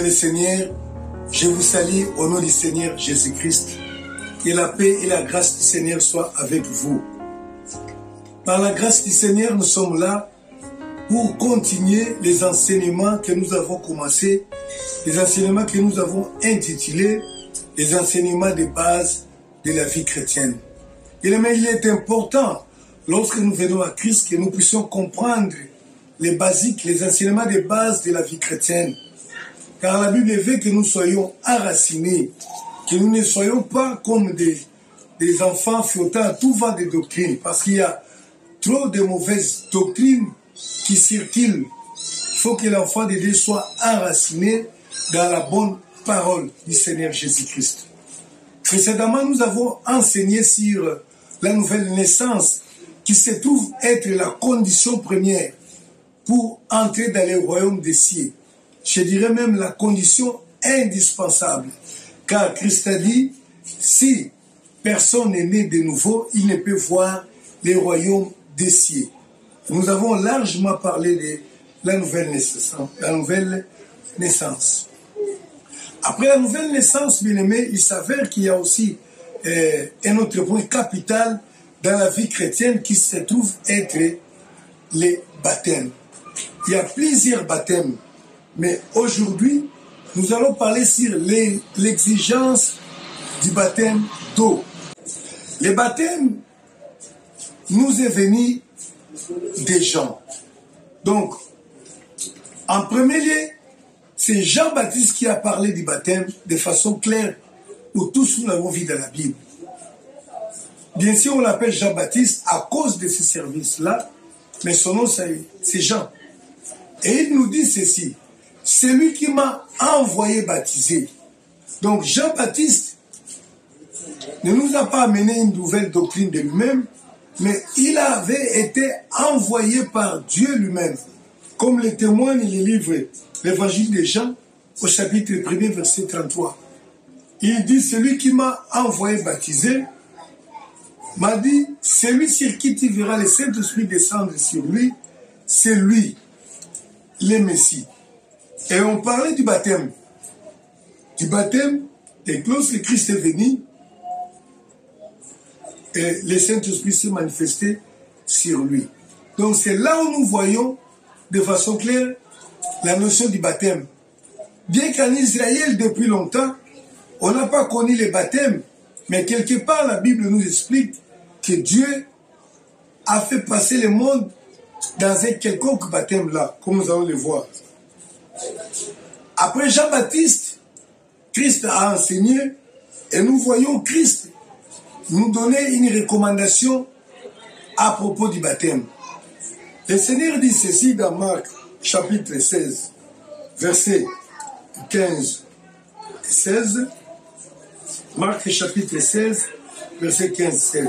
le Seigneur, je vous salue au nom du Seigneur Jésus-Christ. Que la paix et la grâce du Seigneur soient avec vous. Par la grâce du Seigneur, nous sommes là pour continuer les enseignements que nous avons commencés, les enseignements que nous avons intitulés les enseignements de base de la vie chrétienne. Il est important, lorsque nous venons à Christ, que nous puissions comprendre les basiques, les enseignements de base de la vie chrétienne. Car la Bible veut que nous soyons enracinés, que nous ne soyons pas comme des enfants flottant à tout vent de doctrine, parce qu'il y a trop de mauvaises doctrines qui circulent. Il faut que l'enfant de Dieu soit enraciné dans la bonne parole du Seigneur Jésus-Christ. Précédemment, nous avons enseigné sur la nouvelle naissance qui se trouve être la condition première pour entrer dans le royaume des cieux. Je dirais même la condition indispensable. Car Christ a dit, si personne n'est né de nouveau, il ne peut voir le royaume des cieux. Nous avons largement parlé de la nouvelle naissance. Après la nouvelle naissance, bien aimé, il s'avère qu'il y a aussi un autre point capital dans la vie chrétienne qui se trouve être les baptêmes. Il y a plusieurs baptêmes, mais aujourd'hui, nous allons parler sur l'exigence du baptême d'eau. Le baptême nous est venu des gens. Donc, en premier lieu, c'est Jean-Baptiste qui a parlé du baptême de façon claire, où tous nous l'avons vu dans la Bible. Bien sûr, on l'appelle Jean-Baptiste à cause de ce service-là, mais son nom, c'est Jean. Et il nous dit ceci, c'est lui qui m'a envoyé baptiser. Donc Jean-Baptiste ne nous a pas amené une nouvelle doctrine de lui-même, mais il avait été envoyé par Dieu lui-même, comme le témoigne le livre l'Évangile de Jean, au chapitre 1er, verset 33. Il dit, celui qui m'a envoyé baptiser, m'a dit, celui sur qui tu verras le Saint-Esprit descendre sur lui, c'est lui, le Messie. Et on parlait du baptême. Et lorsque Christ est venu, et le Saint-Esprit s'est manifesté sur lui. Donc c'est là où nous voyons de façon claire la notion du baptême. Bien qu'en Israël, depuis longtemps, on n'a pas connu le baptême, mais quelque part, la Bible nous explique que Dieu a fait passer le monde dans un quelconque baptême là, comme nous allons le voir. Après Jean-Baptiste, Christ a enseigné et nous voyons Christ nous donner une recommandation à propos du baptême. Le Seigneur dit ceci dans Marc chapitre 16, versets 15 et 16. Marc chapitre 16, versets 15 et 16.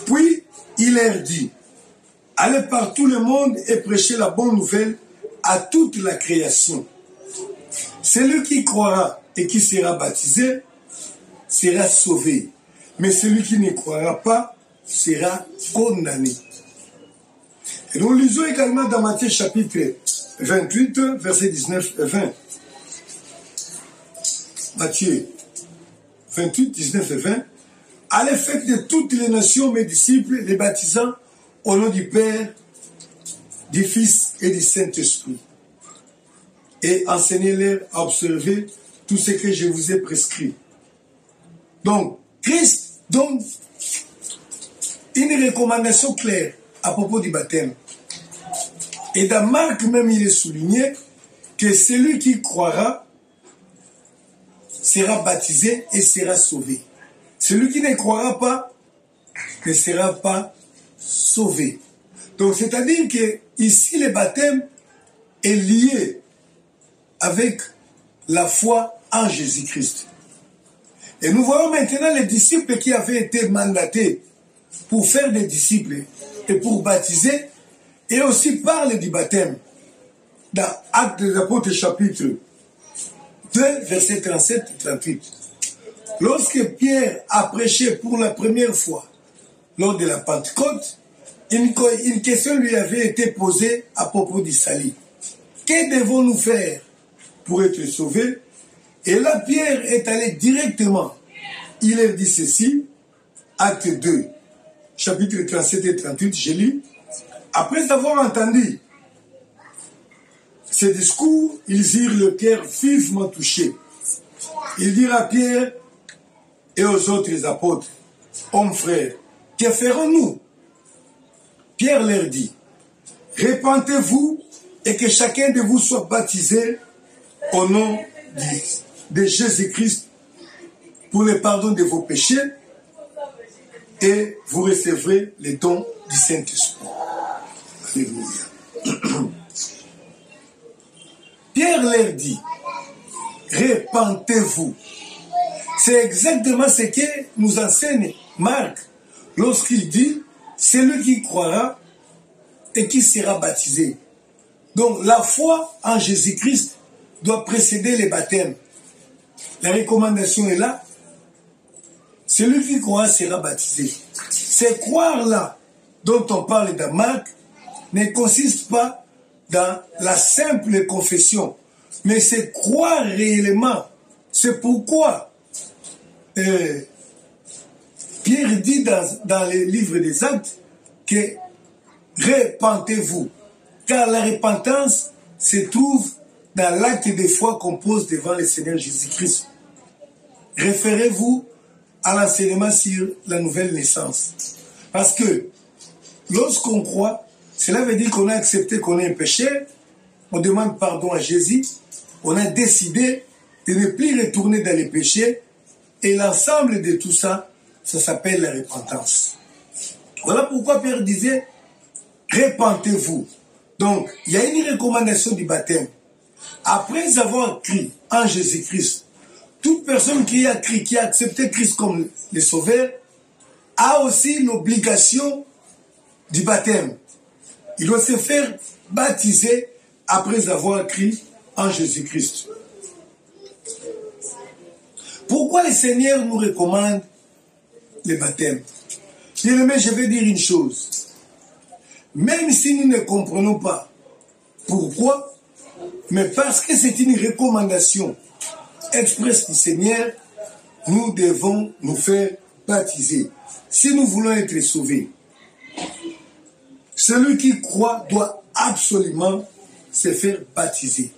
Puis il leur dit, allez par tout le monde et prêchez la bonne nouvelle à toute la création. Celui qui croira et qui sera baptisé sera sauvé, mais celui qui ne croira pas sera condamné. Et nous lisons également dans Matthieu chapitre 28, versets 19 et 20. Matthieu 28, 19 et 20. Allez faites de toutes les nations mes disciples, les baptisant au nom du Père, du Fils et du Saint-Esprit. Et enseignez-leur à observer tout ce que je vous ai prescrit. Donc, Christ donne une recommandation claire à propos du baptême. Et dans Marc même, il est souligné que celui qui croira sera baptisé et sera sauvé. Celui qui ne croira pas ne sera pas sauvé. Donc, c'est-à-dire que ici, le baptême est lié avec la foi en Jésus-Christ. Et nous voyons maintenant les disciples qui avaient été mandatés pour faire des disciples et pour baptiser, et aussi parlent du baptême. Dans Actes des Apôtres chapitre 2, versets 37 et 38. Lorsque Pierre a prêché pour la première fois, lors de la Pentecôte, une question lui avait été posée à propos du salut. Que devons-nous faire pour être sauvé. Et là, Pierre est allé directement. Il leur dit ceci, acte 2, chapitre 37 et 38, je lis. Après avoir entendu ces discours, ils eurent le cœur vivement touché. Ils dirent à Pierre et aux autres apôtres, hommes frères, que ferons-nous? Pierre leur dit, repentez-vous et que chacun de vous soit baptisé au nom de Jésus-Christ pour le pardon de vos péchés et vous recevrez les dons du Saint-Esprit. Alléluia. Pierre leur dit, repentez-vous. C'est exactement ce que nous enseigne Marc lorsqu'il dit, celui qui croira et qui sera baptisé. Donc la foi en Jésus-Christ doit précéder les baptêmes. La recommandation est là. Celui qui croira sera baptisé. C'est croire là dont on parle dans Marc ne consiste pas dans la simple confession, mais c'est croire réellement. C'est pourquoi Pierre dit dans les livres des Actes que repentez-vous, car la repentance se trouve dans l'acte de foi qu'on pose devant le Seigneur Jésus-Christ. Référez-vous à l'enseignement sur la nouvelle naissance. Parce que lorsqu'on croit, cela veut dire qu'on a accepté qu'on est un pécheur, on demande pardon à Jésus, on a décidé de ne plus retourner dans les péchés, et l'ensemble de tout ça, ça s'appelle la repentance. Voilà pourquoi Pierre disait, repentez-vous. Donc, il y a une recommandation du baptême. Après avoir cru en Jésus-Christ, toute personne qui a cru, qui a accepté Christ comme le Sauveur, a aussi l'obligation du baptême. Il doit se faire baptiser après avoir cru en Jésus-Christ. Pourquoi le Seigneur nous recommande le baptême? Bien-aimé, je vais dire une chose. Même si nous ne comprenons pas pourquoi, mais parce que c'est une recommandation expresse du Seigneur, nous devons nous faire baptiser. Si nous voulons être sauvés, celui qui croit doit absolument se faire baptiser.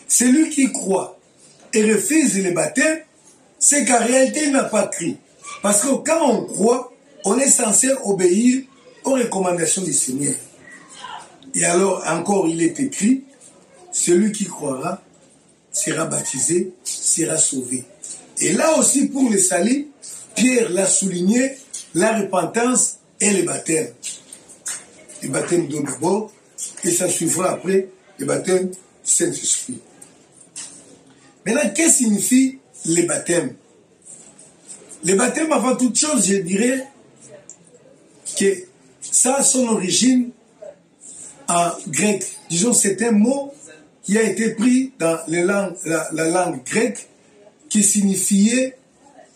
Celui qui croit et refuse le baptême, c'est qu'en réalité, il n'a pas cru. Parce que quand on croit, on est censé obéir aux recommandations du Seigneur. Et alors, encore, il est écrit, celui qui croira sera baptisé, sera sauvé. Et là aussi, pour le salut, Pierre l'a souligné, la repentance et le baptême. Le baptême d'eau d'abord, et ça suivra après le baptême du Saint-Esprit. Maintenant, qu'est-ce que signifie le baptême? Le baptême, avant toute chose, je dirais que ça a son origine en grec. Disons, c'est un mot qui a été pris dans la langue grecque qui signifiait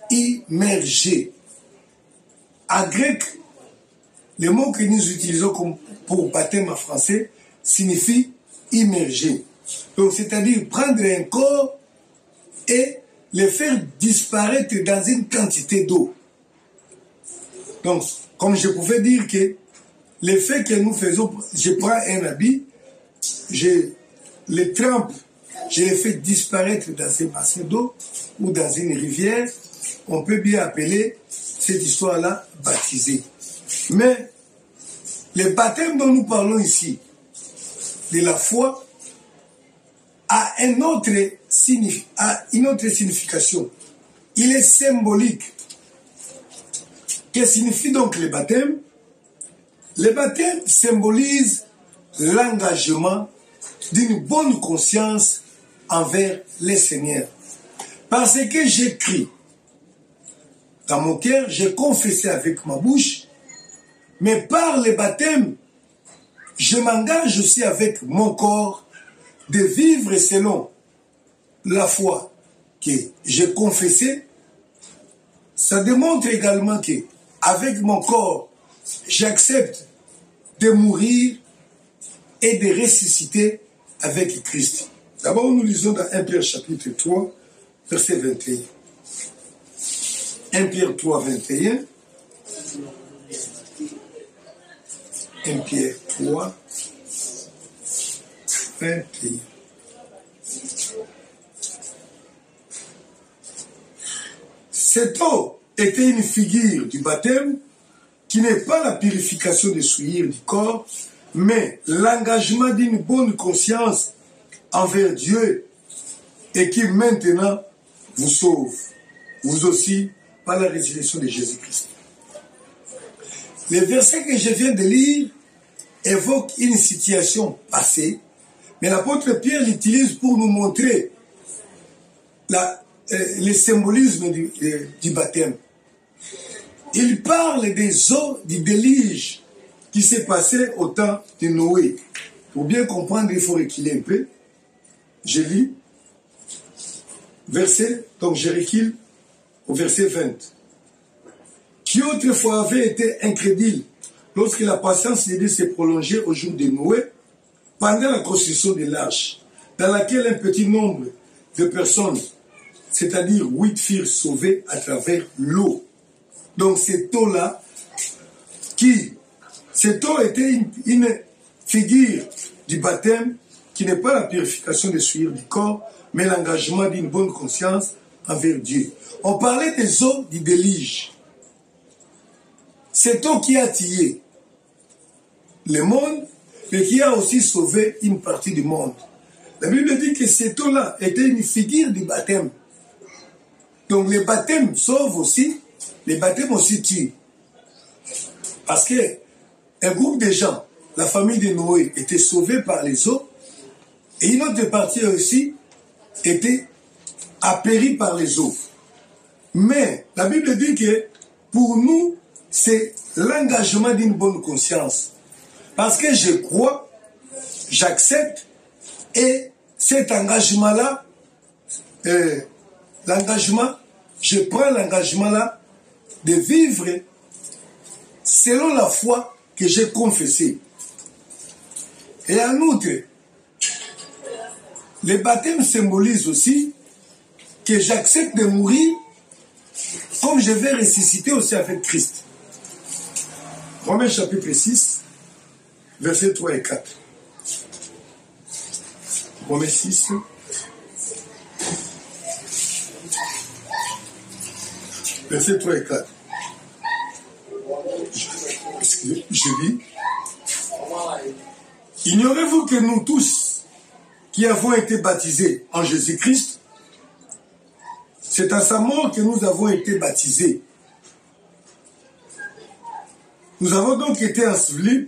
immerger. En grec, le mot que nous utilisons pour baptême en français signifie immerger. Donc, c'est-à-dire prendre un corps et le faire disparaître dans une quantité d'eau. Donc, comme je pouvais dire que le fait que nous faisons, je prends un habit, je le trempe, je le fais disparaître dans un bassin d'eau ou dans une rivière, on peut bien appeler cette histoire-là baptisée. Mais le baptême dont nous parlons ici, de la foi, a une autre signification. Il est symbolique. Que signifie donc le baptême? Le baptême symbolise l'engagement d'une bonne conscience envers le Seigneur. Parce que j'écris dans mon cœur, j'ai confessé avec ma bouche, mais par le baptême, je m'engage aussi avec mon corps de vivre selon la foi que j'ai confessée. Ça démontre également que avec mon corps, j'accepte de mourir et de ressusciter avec Christ. D'abord, nous lisons dans 1 Pierre chapitre 3, verset 21. 1 Pierre 3, 21. 1 Pierre 3, 21. Cette eau était une figure du baptême qui n'est pas la purification des souillures du corps, mais l'engagement d'une bonne conscience envers Dieu et qui maintenant vous sauve, vous aussi, par la résurrection de Jésus-Christ. Les versets que je viens de lire évoquent une situation passée, mais l'apôtre Pierre l'utilise pour nous montrer le symbolisme du baptême. Il parle des eaux du déluge qui s'est passé au temps de Noé. Pour bien comprendre, il faut reculer un peu. Je lis verset, donc je recule au verset 20. Qui autrefois avait été incrédule lorsque la patience de Dieu s'est prolongée au jour de Noé, pendant la construction de l'arche, dans laquelle un petit nombre de personnes, c'est-à-dire 8 furent sauvées à travers l'eau. Donc cette eau-là, cette eau était une figure du baptême qui n'est pas la purification des souillures du corps, mais l'engagement d'une bonne conscience envers Dieu. On parlait des eaux du déluge. Cette eau qui a tué le monde, mais qui a aussi sauvé une partie du monde. La Bible dit que cette eau-là était une figure du baptême. Donc les baptêmes sauvent aussi, les baptêmes aussi tuent. Parce que un groupe de gens, la famille de Noé, était sauvée par les eaux, et une autre partie aussi était apérie par les eaux. Mais la Bible dit que pour nous, c'est l'engagement d'une bonne conscience. Parce que je crois, j'accepte, et cet engagement-là, je prends l'engagement-là de vivre selon la foi que j'ai confessée. Et en outre, le baptême symbolise aussi que j'accepte de mourir comme je vais ressusciter aussi avec Christ. Romains chapitre 6, versets 3 et 4. Romains 6, versets 3 et 4. Je lis. Ignorez-vous que nous tous qui avons été baptisés en Jésus-Christ, c'est à sa mort que nous avons été baptisés. Nous avons donc été ensevelis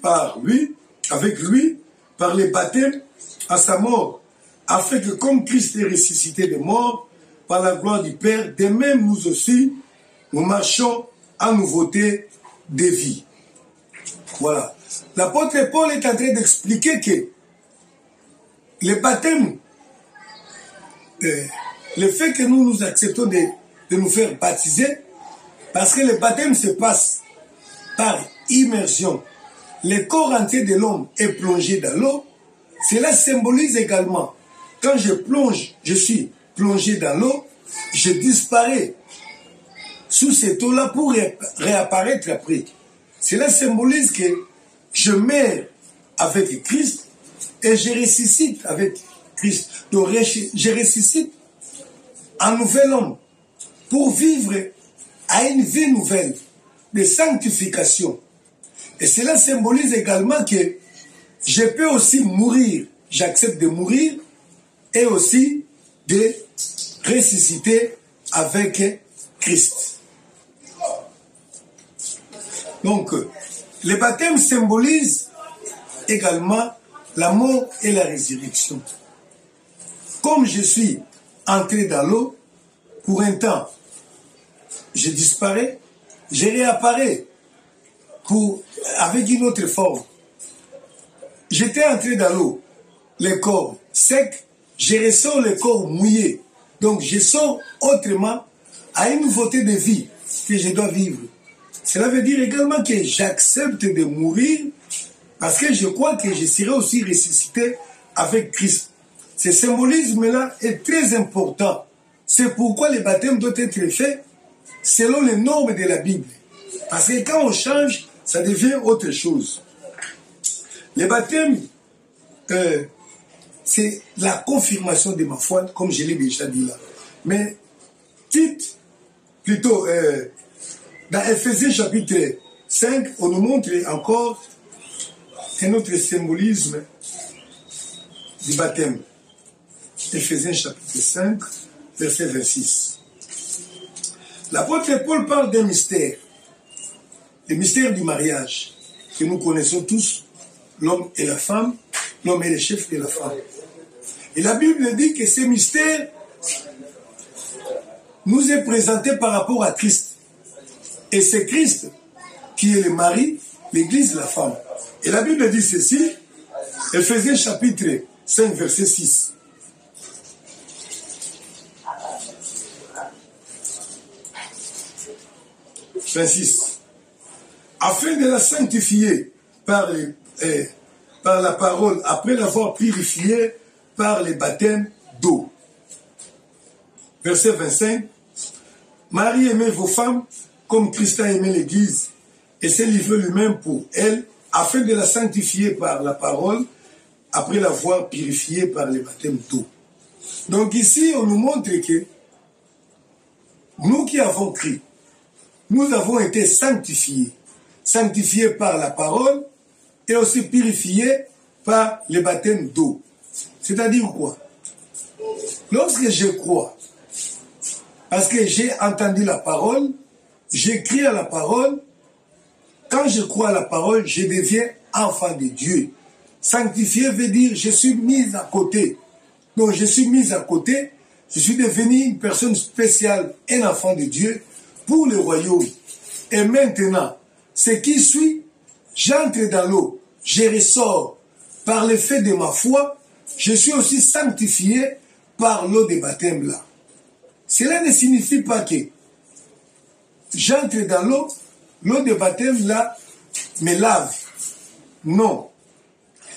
avec lui, par les baptêmes à sa mort, afin que comme Christ est ressuscité des morts, par la gloire du Père, de même nous aussi, nous marchons en nouveauté de vie. Voilà. L'apôtre Paul est en train d'expliquer que le baptême, le fait que nous nous acceptons de nous faire baptiser, parce que le baptême se passe par immersion. Le corps entier de l'homme est plongé dans l'eau. Cela symbolise également, quand je suis plongé dans l'eau, je disparais sous cette eau-là pour réapparaître après. Cela symbolise que je meurs avec Christ et je ressuscite avec Christ. Donc je ressuscite un nouvel homme pour vivre à une vie nouvelle de sanctification. Et cela symbolise également que je peux aussi mourir. J'accepte de mourir et aussi de ressusciter avec Christ. Donc, le baptême symbolise également la mort et la résurrection. Comme je suis entré dans l'eau, pour un temps, je disparais, je réapparais avec une autre forme. J'étais entré dans l'eau, le corps sec, je ressors le corps mouillé. Donc je sors autrement à une nouveauté de vie que je dois vivre. Cela veut dire également que j'accepte de mourir parce que je crois que je serai aussi ressuscité avec Christ. Ce symbolisme-là est très important. C'est pourquoi le baptême doit être fait selon les normes de la Bible. Parce que quand on change, ça devient autre chose. Le baptême, c'est la confirmation de ma foi, comme je l'ai déjà dit là. Mais, plutôt, dans Ephésiens chapitre 5, on nous montre encore un autre symbolisme du baptême. Ephésiens chapitre 5, verset 26. L'apôtre Paul parle d'un mystère, le mystère du mariage, que nous connaissons tous, l'homme et la femme, l'homme est le chef de la femme. Et la Bible dit que ce mystère nous est présenté par rapport à Christ. Et c'est Christ qui est le mari, l'Église, la femme. Et la Bible dit ceci, Ephésiens chapitre 5, verset 6. Afin de la sanctifier par la parole, après l'avoir purifiée par les baptêmes d'eau. Verset 25. Marie, aimez vos femmes comme Christ a aimé l'Église et s'est livré lui-même pour elle, afin de la sanctifier par la parole, après l'avoir purifiée par les baptêmes d'eau. Donc ici, on nous montre que nous qui avons cru, nous avons été sanctifiés. Sanctifiés par la parole et aussi purifiés par le baptême d'eau. C'est-à-dire quoi? Lorsque je crois, parce que j'ai entendu la parole, j'ai crié à la parole, quand je crois à la parole, je deviens enfant de Dieu. Sanctifié veut dire je suis mis à côté. Donc je suis mis à côté, je suis devenu une personne spéciale, un enfant de Dieu pour le royaume. Et maintenant, ce qui suit, j'entre dans l'eau, je ressors par le fait de ma foi, je suis aussi sanctifié par l'eau de baptême là. Cela ne signifie pas que j'entre dans l'eau, l'eau de baptême là me lave. Non.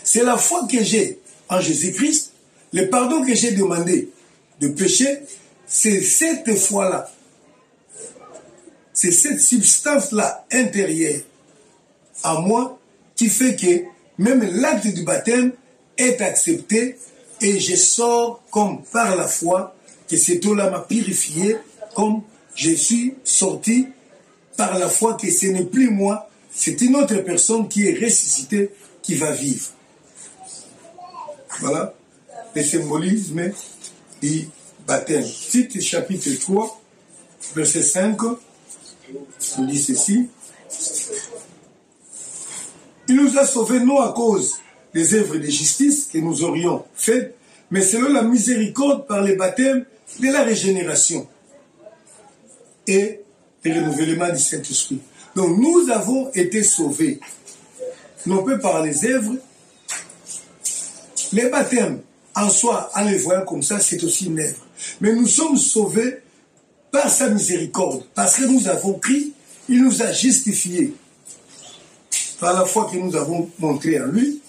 C'est la foi que j'ai en Jésus-Christ, le pardon que j'ai demandé de péché, c'est cette foi-là. C'est cette substance-là intérieure à moi qui fait que même l'acte du baptême est accepté et je sors comme par la foi que cette eau-là m'a purifié, comme je suis sorti par la foi que ce n'est plus moi, c'est une autre personne qui est ressuscitée, qui va vivre. Voilà le symbolisme du baptême. Tite chapitre 3, verset 5, on dit ceci. Il nous a sauvés non à cause des œuvres de justice que nous aurions faites, mais selon la miséricorde par le baptême de la régénération et le renouvellement du Saint-Esprit. Donc nous avons été sauvés, non pas par les œuvres. Les baptêmes, en soi, en les voyant comme ça, c'est aussi une œuvre. Mais nous sommes sauvés par sa miséricorde, parce que nous avons cru, il nous a justifiés par la foi que nous avons montrée en lui,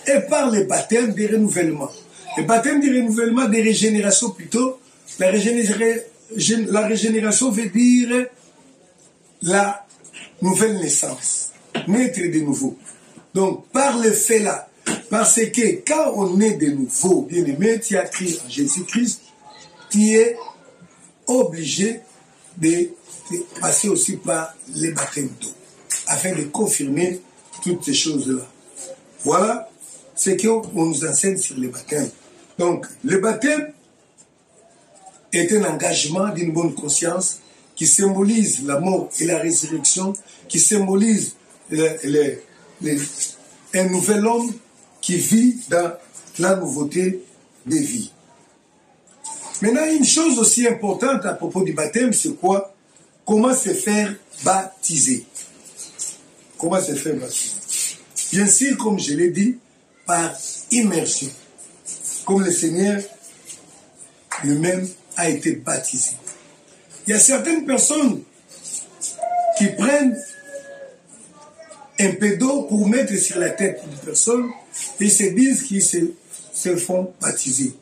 et par les baptêmes de renouvellement. Les baptêmes de renouvellement, de régénération plutôt, la régénération veut dire la nouvelle naissance, naître de nouveau. Donc, par le fait là, parce que quand on est de nouveau, bien aimé, tu as cru en Jésus-Christ, tu es obligé de passer aussi par les baptêmes d'eau, afin de confirmer toutes ces choses-là. Voilà ce qu'on nous enseigne sur les baptêmes. Donc, le baptême est un engagement d'une bonne conscience qui symbolise la mort et la résurrection, qui symbolise un nouvel homme qui vit dans la nouveauté des vies. Maintenant, une chose aussi importante à propos du baptême, c'est quoi? Comment se faire baptiser? Comment se faire baptiser? Bien sûr, comme je l'ai dit, par immersion. Comme le Seigneur lui-même a été baptisé. Il y a certaines personnes qui prennent un peu d'eau pour mettre sur la tête d'une personne et se disent qu'ils se font baptiser.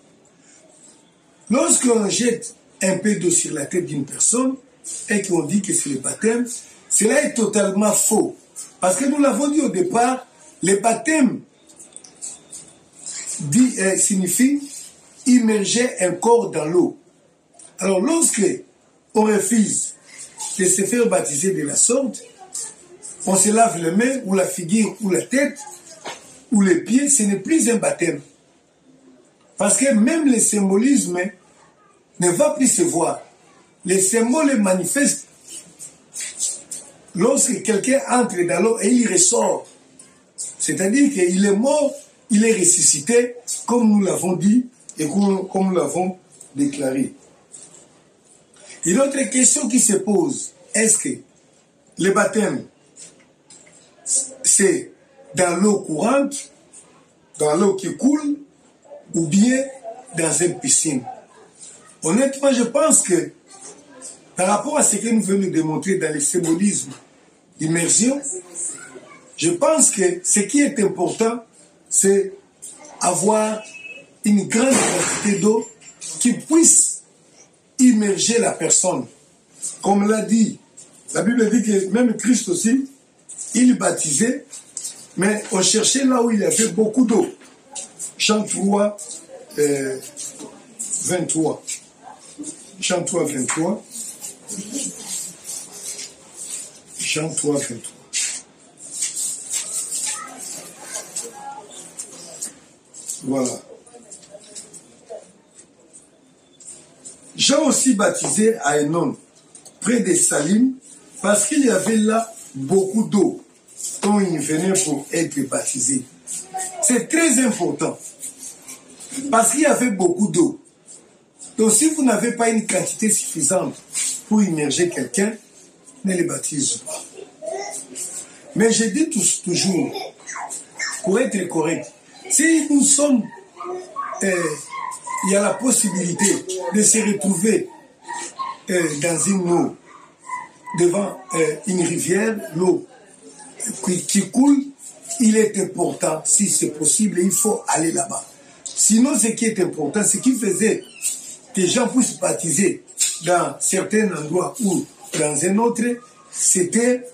Lorsqu'on jette un peu d'eau sur la tête d'une personne et qu'on dit que c'est le baptême, cela est totalement faux. Parce que nous l'avons dit au départ, le baptême signifie immerger un corps dans l'eau. Alors lorsque on refuse de se faire baptiser de la sorte, on se lave les mains ou la figure ou la tête ou les pieds, ce n'est plus un baptême. Parce que même le symbolisme ne va plus se voir. Les symboles manifestent lorsque quelqu'un entre dans l'eau et il ressort. C'est-à-dire qu'il est mort, il est ressuscité, comme nous l'avons dit et comme nous l'avons déclaré. Une autre question qui se pose, est-ce que le baptême, c'est dans l'eau courante, dans l'eau qui coule, ou bien dans une piscine? Honnêtement, je pense que par rapport à ce que nous venons de démontrer dans le symbolisme d'immersion, je pense que ce qui est important, c'est avoir une grande quantité d'eau qui puisse immerger la personne. Comme l'a dit, la Bible dit que même Christ aussi, il baptisait, mais on cherchait là où il y avait beaucoup d'eau. Jean 3, 23. Jean 3, 23. Jean 3, 23. Voilà. Jean aussi baptisait à Enon, près de Salim, parce qu'il y avait là beaucoup d'eau dont il venait pour être baptisé. C'est très important, parce qu'il y avait beaucoup d'eau. Donc si vous n'avez pas une quantité suffisante pour immerger quelqu'un, ne le baptise pas. Mais je dis toujours, pour être correct, si nous sommes, il y a la possibilité de se retrouver dans une eau, devant une rivière, l'eau qui coule, il est important, si c'est possible, il faut aller là-bas. Sinon, ce qui est important, ce qui faisait que les gens puissent baptiser dans certains endroits ou dans un autre, c'était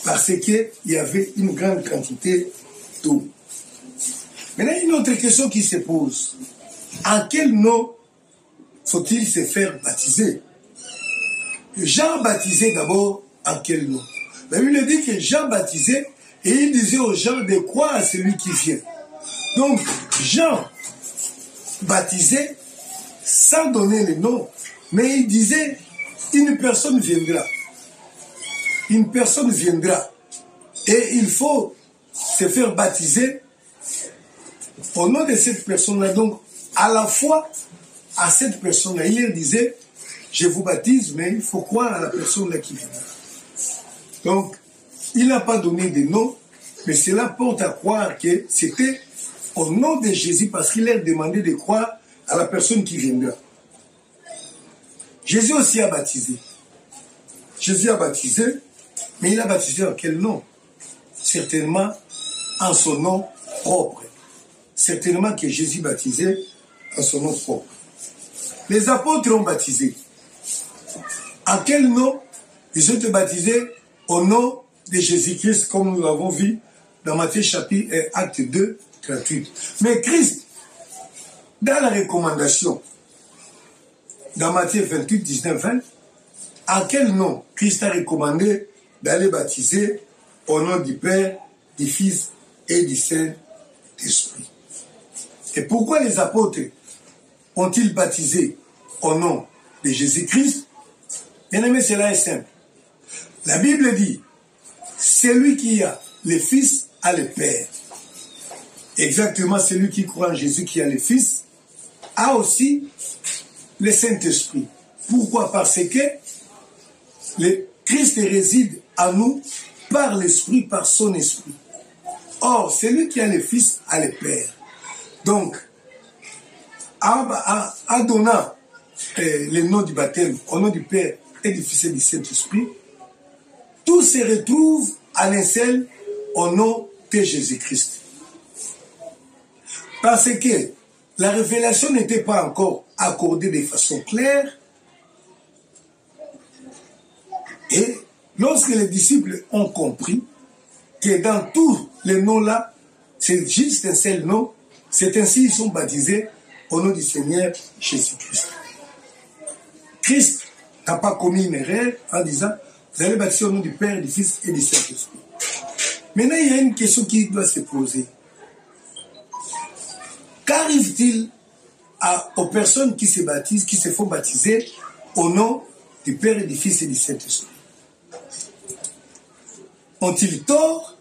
parce qu'il y avait une grande quantité d'eau. Maintenant, une autre question qui se pose. En quel nom faut-il se faire baptiser? Jean baptisait d'abord en quel nom? La Bible dit que Jean baptisait et il disait aux gens de croire à celui qui vient. Donc, Jean baptisait sans donner le nom, mais il disait, une personne viendra. Une personne viendra. Et il faut se faire baptiser au nom de cette personne-là. Donc, à la fois, à cette personne-là, il leur disait, je vous baptise, mais il faut croire à la personne-là qui viendra. Donc, il n'a pas donné de nom, mais cela porte à croire que c'était au nom de Jésus, parce qu'il leur demandé de croire à la personne qui viendra. Jésus aussi a baptisé. Jésus a baptisé, mais il a baptisé en quel nom? Certainement en son nom propre. Certainement que Jésus baptisait en son nom propre. Les apôtres ont baptisé. En quel nom? Ils ont été baptisés au nom de Jésus-Christ, comme nous l'avons vu dans Matthieu chapitre acte 2, 38. Mais Christ, dans la recommandation, dans Matthieu 28, 19, 20, en quel nom Christ a recommandé d'aller baptiser au nom du Père, du Fils et du Saint-Esprit? Et pourquoi les apôtres ont-ils baptisé au nom de Jésus-Christ? Bien aimé, cela est simple. La Bible dit, celui qui a le Fils a le Père. Exactement, celui qui croit en Jésus qui a le Fils a aussi le Saint-Esprit. Pourquoi? Parce que le Christ réside en nous par l'Esprit, par son Esprit. Or, celui qui a le Fils a le Père. Donc, en donnant le nom du baptême au nom du Père et du Fils et du Saint-Esprit, tout se retrouve à un seul au nom de Jésus-Christ. Parce que la révélation n'était pas encore accordée de façon claire. Et lorsque les disciples ont compris que dans tous les noms-là, c'est juste un seul nom, c'est ainsi qu'ils sont baptisés au nom du Seigneur Jésus-Christ. Christ n'a pas commis une erreur en disant « Vous allez baptiser au nom du Père, du Fils et du Saint-Esprit ». Maintenant, il y a une question qui doit se poser. Qu'arrive-t-il aux personnes qui se baptisent, qui se font baptiser au nom du Père et du Fils et du Saint-Esprit? Ont-ils tort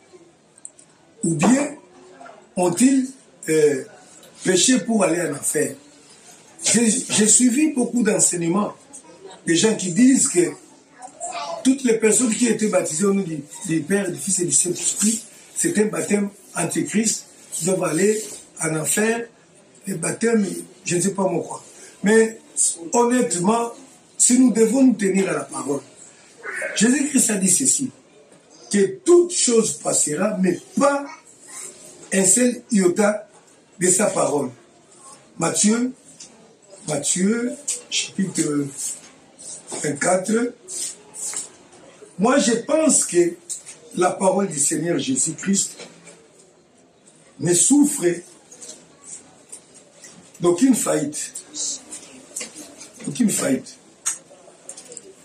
ou bien ont-ils péché pour aller en enfer? J'ai suivi beaucoup d'enseignements, des gens qui disent que toutes les personnes qui étaient baptisées au nom du Père, du Fils et du Saint-Esprit, c'est un baptême antéchrist, qui doivent aller en enfer, les baptêmes, je ne sais pas moi quoi. Mais honnêtement, si nous devons nous tenir à la parole, Jésus-Christ a dit ceci, que toute chose passera, mais pas un seul iota de sa parole. Matthieu, chapitre 24. Moi, je pense que la parole du Seigneur Jésus-Christ ne souffre d'aucune faillite. Aucune faillite.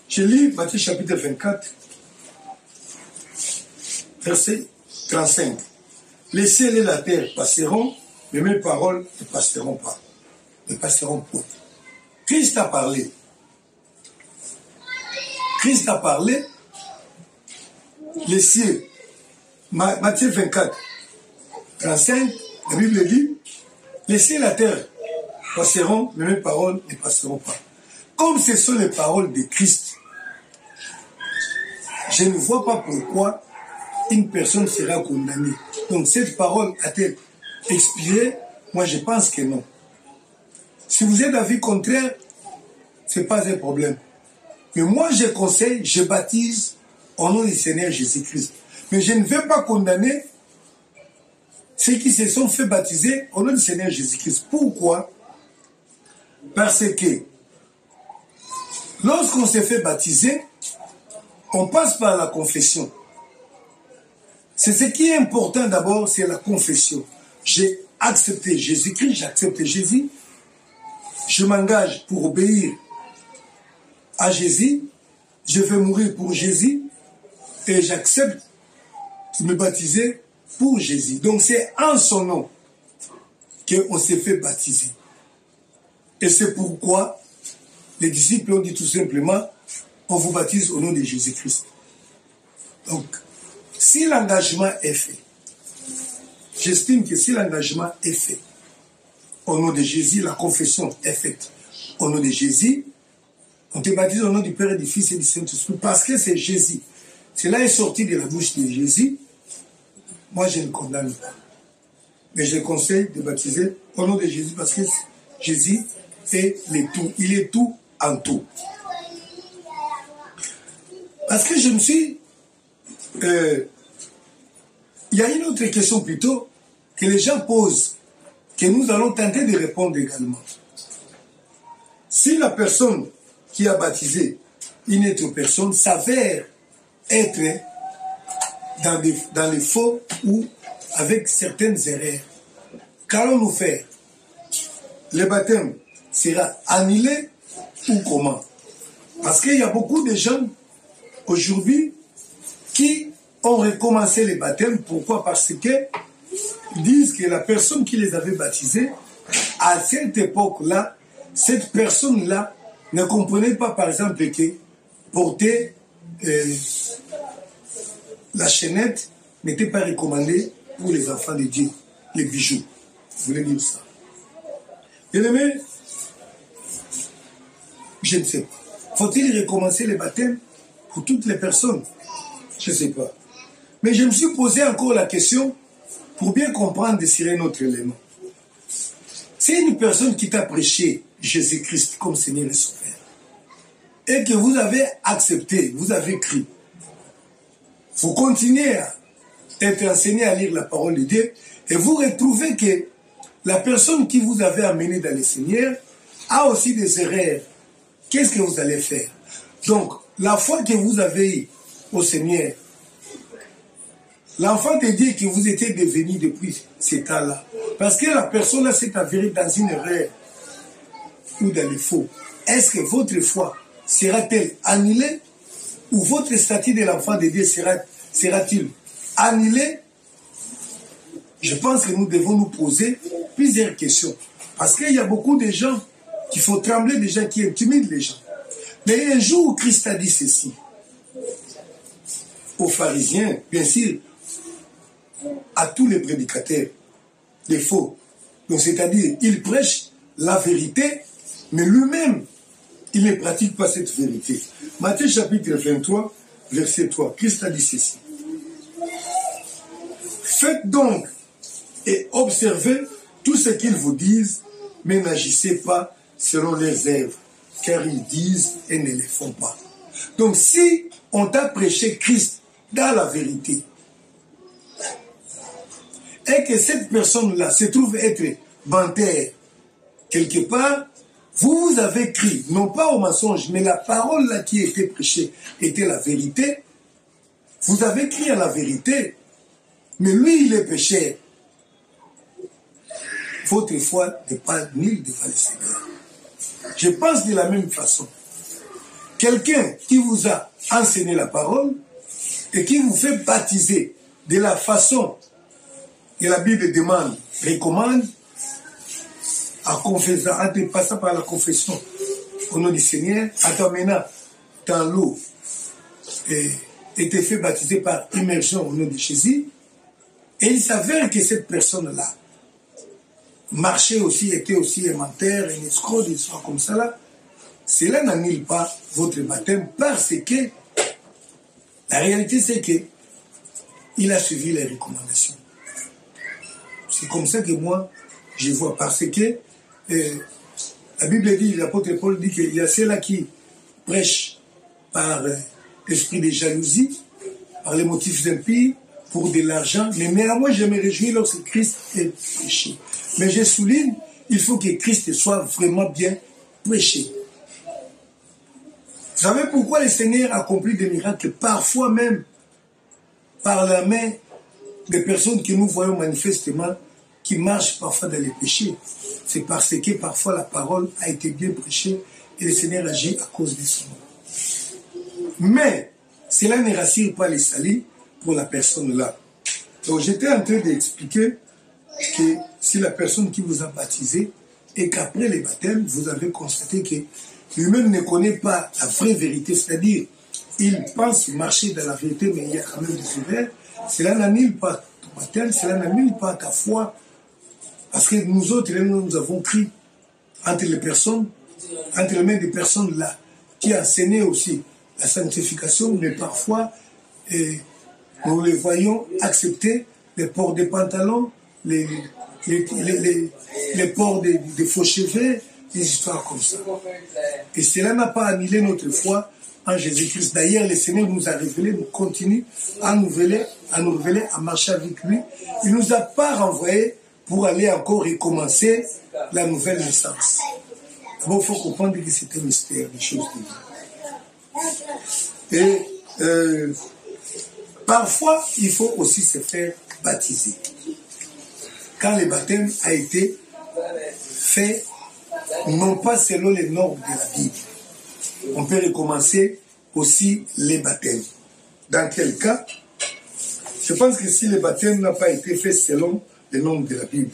Je lis Matthieu chapitre 24, verset 35. Les ciels et la terre passeront, mais mes paroles ne passeront pas. Ne passeront point. Christ a parlé. Christ a parlé. Les cieux. Matthieu 24, 35, la Bible dit, les cieux et la terre passeront, mais mes paroles ne passeront pas. Comme ce sont les paroles de Christ, je ne vois pas pourquoi une personne sera condamnée. Donc cette parole a-t-elle expiré? Moi je pense que non. Si vous êtes d'avis contraire, ce n'est pas un problème. Mais moi je conseille, je baptise au nom du Seigneur Jésus-Christ. Mais je ne vais pas condamner ceux qui se sont fait baptiser au nom du Seigneur Jésus-Christ. Pourquoi? Parce que lorsqu'on se fait baptiser, on passe par la confession. C'est ce qui est important d'abord, c'est la confession. J'ai accepté Jésus-Christ, j'accepte Jésus, je m'engage pour obéir à Jésus, je vais mourir pour Jésus et j'accepte de me baptiser pour Jésus. Donc c'est en son nom qu'on s'est fait baptiser. Et c'est pourquoi les disciples ont dit tout simplement, on vous baptise au nom de Jésus-Christ. Donc, si l'engagement est fait, j'estime que si l'engagement est fait au nom de Jésus, la confession est faite au nom de Jésus, on te baptise au nom du Père et du Fils et du Saint-Esprit parce que c'est Jésus. Cela est sorti de la bouche de Jésus. Moi, je ne condamne pas. Mais je conseille de baptiser au nom de Jésus parce que Jésus est le tout. Il est tout en tout. Parce que je me suis... il y a une autre question plutôt que les gens posent, que nous allons tenter de répondre également. Si la personne qui a baptisé une autre personne s'avère être dans les faux ou avec certaines erreurs, qu'allons-nous faire? Le baptême sera annulé ou comment? Parce qu'il y a beaucoup de gens aujourd'hui qui ont recommencé les baptêmes. Pourquoi? Parce qu'ils disent que la personne qui les avait baptisés, à cette époque-là, cette personne-là ne comprenait pas, par exemple, que porter la chaînette n'était pas recommandé pour les enfants de Dieu, les bijoux. Vous voulez dire ça? Bien aimé, je ne sais pas. Faut-il recommencer les baptêmes pour toutes les personnes? Je ne sais pas. Mais je me suis posé encore la question pour bien comprendre de notre élément. C'est une personne qui t'a prêché Jésus-Christ comme Seigneur et Sauveur et que vous avez accepté, vous avez cru. Vous continuez à être enseigné à lire la parole de Dieu et vous retrouvez que la personne qui vous avait amené dans le Seigneur a aussi des erreurs. Qu'est-ce que vous allez faire? Donc, la foi que vous avez eue au Seigneur, l'enfant de Dieu que vous étiez devenu depuis ce temps-là, parce que la personne s'est avérée dans une erreur ou dans le faux, est-ce que votre foi sera-t-elle annulée ou votre statut de l'enfant de Dieu sera-t-il annulé? Je pense que nous devons nous poser plusieurs questions. Parce qu'il y a beaucoup de gens qui font trembler, des gens qui intimident les gens. Mais un jour, Christ a dit ceci aux pharisiens, bien sûr, à tous les prédicateurs, les faux. Donc, c'est-à-dire, il prêche la vérité, mais lui-même, il ne pratique pas cette vérité. Matthieu chapitre 23, verset 3, Christ a dit ceci. Faites donc et observez tout ce qu'ils vous disent, mais n'agissez pas selon leurs œuvres, car ils disent et ne les font pas. Donc si on t'a prêché Christ dans la vérité, et que cette personne-là se trouve être menteur, quelque part, vous avez cru, non pas au mensonge, mais la parole là qui était prêchée était la vérité. Vous avez cru à la vérité, mais lui, il est pécheur. Votre foi n'est pas nulle devant le Seigneur. Je pense de la même façon. Quelqu'un qui vous a enseigné la parole et qui vous fait baptiser de la façon que la Bible demande, recommande, en passant par la confession au nom du Seigneur, en t'emmenant dans l'eau et te fait baptiser par immersion au nom de Jésus, et il s'avère que cette personne-là marchait aussi, était aussi un menteur, un escroc, des histoires comme ça là, cela n'annule pas votre baptême parce que la réalité c'est que il a suivi les recommandations. C'est comme ça que moi je vois, parce que la Bible dit, l'apôtre Paul dit qu'il y a ceux-là qui prêchent par esprit de jalousie, par les motifs impies, pour de l'argent, mais néanmoins je me réjouis lorsque Christ est prêché. Mais je souligne, il faut que Christ soit vraiment bien prêché. Vous savez pourquoi le Seigneur accomplit des miracles, parfois même par la main des personnes que nous voyons manifestement, qui marchent parfois dans les péchés? C'est parce que parfois la parole a été bien prêchée et le Seigneur agit à cause de son nom. Mais cela ne rassure pas les salis pour la personne là. Donc j'étais en train d'expliquer que si la personne qui vous a baptisé et qu'après le baptême, vous avez constaté que lui-même ne connaît pas la vraie vérité, c'est-à-dire il pense marcher dans la vérité, mais il y a quand même des erreurs, cela n'annule pas ton baptême, cela n'annule pas ta foi, parce que nous autres, nous avons cru entre les personnes, entre les mains des personnes là, qui enseignaient aussi la sanctification, mais parfois nous les voyons accepter les ports des pantalons, les ports des faux cheveux, des histoires comme ça. Et cela n'a pas annulé notre foi en Jésus-Christ. D'ailleurs, le Seigneur nous a révélé, nous continue à nous révéler, à marcher avec lui. Il ne nous a pas renvoyés pour aller encore recommencer la nouvelle naissance. D'abord, il faut comprendre que c'est un mystère, des choses de Dieu. Et parfois, il faut aussi se faire baptiser. Quand le baptême a été fait, non pas selon les normes de la Bible, on peut recommencer aussi les baptêmes. Dans quel cas? Je pense que si le baptême n'a pas été fait selon les normes de la Bible,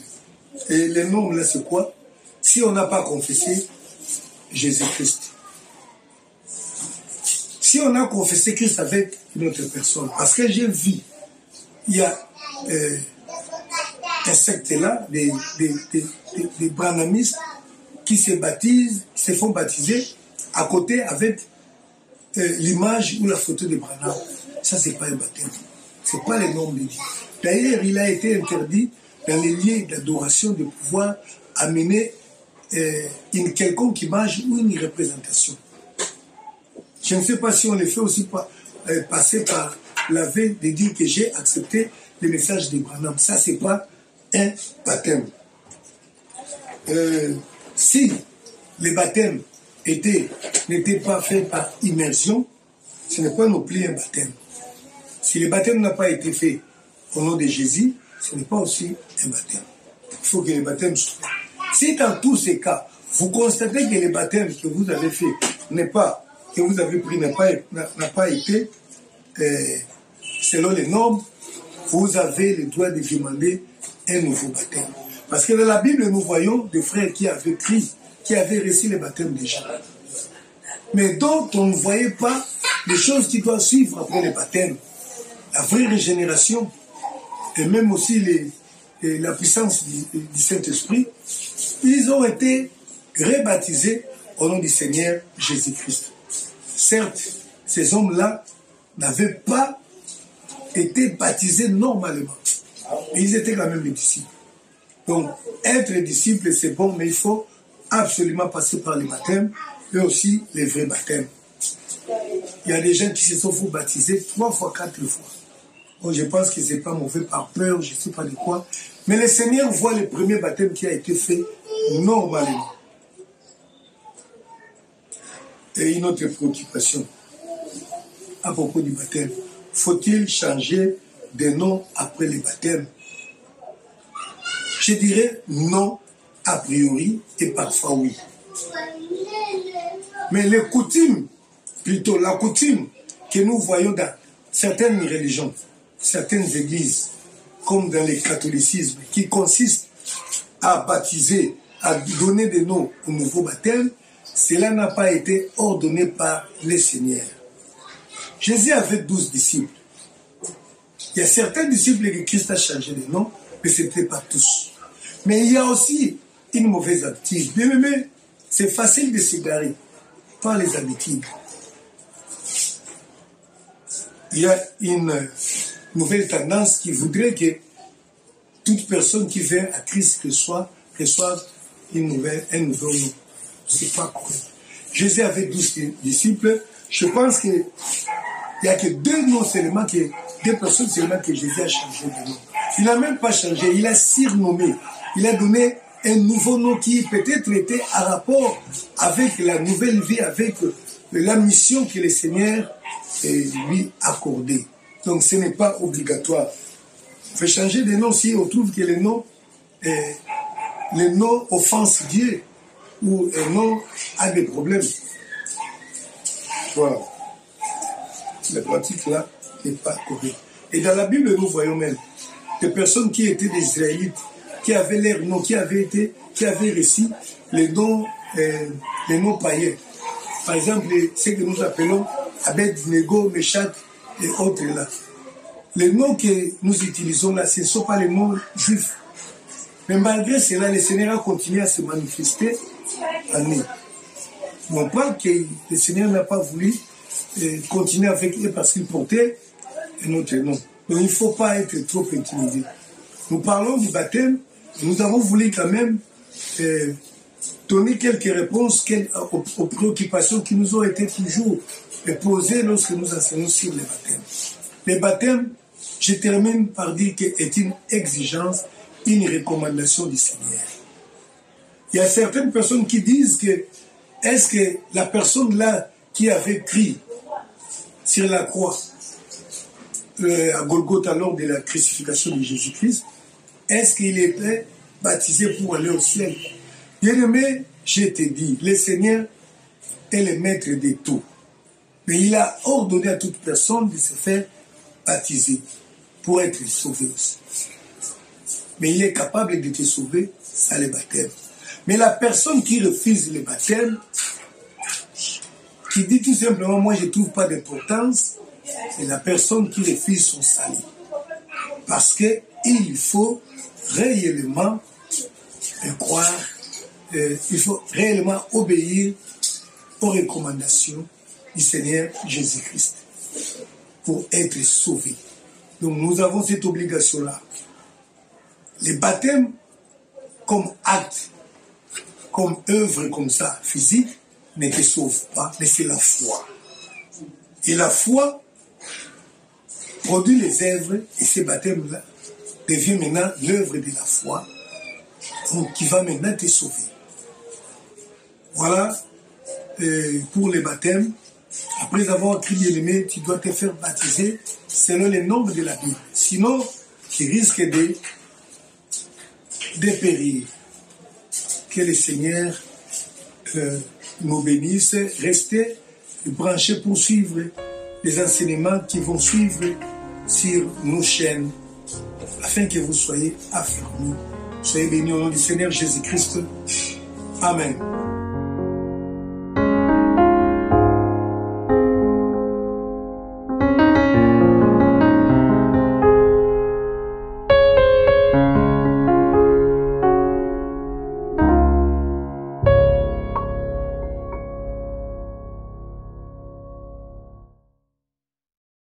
et les normes là c'est quoi? Si on n'a pas confessé Jésus-Christ, si on a confessé Christ avec une autre personne, parce que j'ai vu, il y a un secte là, des branhamistes qui se baptisent, qui se font baptiser à côté avec l'image ou la photo de Branham. Ça, c'est pas un baptême. C'est pas les normes de Dieu. D'ailleurs, il a été interdit dans les lieux d'adoration de pouvoir amener une quelconque image ou une représentation. Je ne sais pas si on le fait aussi passer par la veille de dire que j'ai accepté le message de Branham. Ça, c'est pas un baptême. si les baptêmes n'étaient pas faits par immersion, ce n'est pas non plus un baptême. Si le baptême n'a pas été fait au nom de Jésus, ce n'est pas aussi un baptême. Il faut que le baptême soit fait. Si dans tous ces cas, vous constatez que le baptême que vous avez fait que vous avez pris n'a pas été selon les normes, vous avez le droit de demander un nouveau baptême. Parce que dans la Bible, nous voyons des frères qui avaient reçu le baptême déjà. Mais dont on ne voyait pas les choses qui doivent suivre après le baptême. La vraie régénération, et même aussi la puissance du Saint-Esprit, ils ont été rebaptisés au nom du Seigneur Jésus-Christ. Certes, ces hommes-là n'avaient pas été baptisés normalement. Mais ils étaient quand même des disciples. Donc, être disciple, c'est bon, mais il faut absolument passer par les baptêmes, et aussi les vrais baptêmes. Il y a des gens qui se sont fait baptiser 3 fois, 4 fois. Bon, je pense que ce n'est pas mauvais par peur, je ne sais pas de quoi. Mais le Seigneur voit le premier baptême qui a été fait normalement. Et une autre préoccupation à propos du baptême. Faut-il changer de nom après le baptême? Je dirais non, a priori, et parfois oui. Mais les coutumes, plutôt la coutume que nous voyons dans certaines religions, certaines églises, comme dans le catholicisme, qui consiste à baptiser, à donner des noms au nouveau baptême, cela n'a pas été ordonné par le Seigneur. Jésus avait 12 disciples. Il y a certains disciples que Christ a changé de nom, mais ce n'était pas tous. Mais il y a aussi une mauvaise habitude. Bien aimé, c'est facile de s'égarer par les habitudes. Il y a une nouvelle tendance qui voudrait que toute personne qui vient à Christ reçoive un nouveau nom. C'est pas correct. Jésus avait 12 disciples. Je pense qu'il n'y a que 2 noms seulement, 2 personnes seulement que Jésus a changé de nom. Il n'a même pas changé, il a surnommé. Il a donné un nouveau nom qui peut-être était en rapport avec la nouvelle vie, avec la mission que le Seigneur lui accordait. Donc ce n'est pas obligatoire. On fait changer de nom si on trouve que le nom offense Dieu ou un nom a des problèmes. Voilà. La pratique là n'est pas correcte. Et dans la Bible, nous voyons même des personnes qui étaient des Israélites, qui avaient leur nom, qui avaient reçu les noms païens. Par exemple, ce que nous appelons Abed-Nego, Meshach et autres là. Les noms que nous utilisons là, ce ne sont pas les noms juifs. Mais malgré cela, le Seigneur a continué à se manifester en nous. Non pas que le Seigneur n'a pas voulu continuer avec eux parce qu'il portait un autre nom. Donc il ne faut pas être trop intimidé. Nous parlons du baptême, nous avons voulu quand même donner quelques réponses aux préoccupations qui nous ont été toujours posées lorsque nous enseignons sur le baptême. Le baptême, je termine par dire qu'il est une exigence, une recommandation du Seigneur. Il y a certaines personnes qui disent que est-ce que la personne là qui avait crié sur la croix à Golgotha lors de la crucifixion de Jésus-Christ, est-ce qu'il était baptisé pour aller au ciel? Bien-aimé, je te dis, le Seigneur est le maître de tout. Mais il a ordonné à toute personne de se faire baptiser pour être sauvé. Mais il est capable de te sauver sans le baptême. Mais la personne qui refuse le baptême, qui dit tout simplement, moi je ne trouve pas d'importance, c'est la personne qui refuse son salut. Parce qu'il faut réellement croire, il faut réellement obéir aux recommandations du Seigneur Jésus-Christ pour être sauvé. Donc nous avons cette obligation-là. Les baptêmes comme acte, comme œuvre comme ça, physique, ne te sauve pas, mais c'est la foi. Et la foi produit les œuvres, et ces baptêmes-là deviennent maintenant l'œuvre de la foi qui va maintenant te sauver. Voilà pour les baptêmes. Après avoir pris bien-aimé, tu dois te faire baptiser selon les nombres de la Bible. Sinon, tu risques de périr. Que le Seigneur nous bénisse. Restez branchés pour suivre les enseignements qui vont suivre sur nos chaînes afin que vous soyez affermis. Soyez bénis au nom du Seigneur Jésus-Christ. Amen.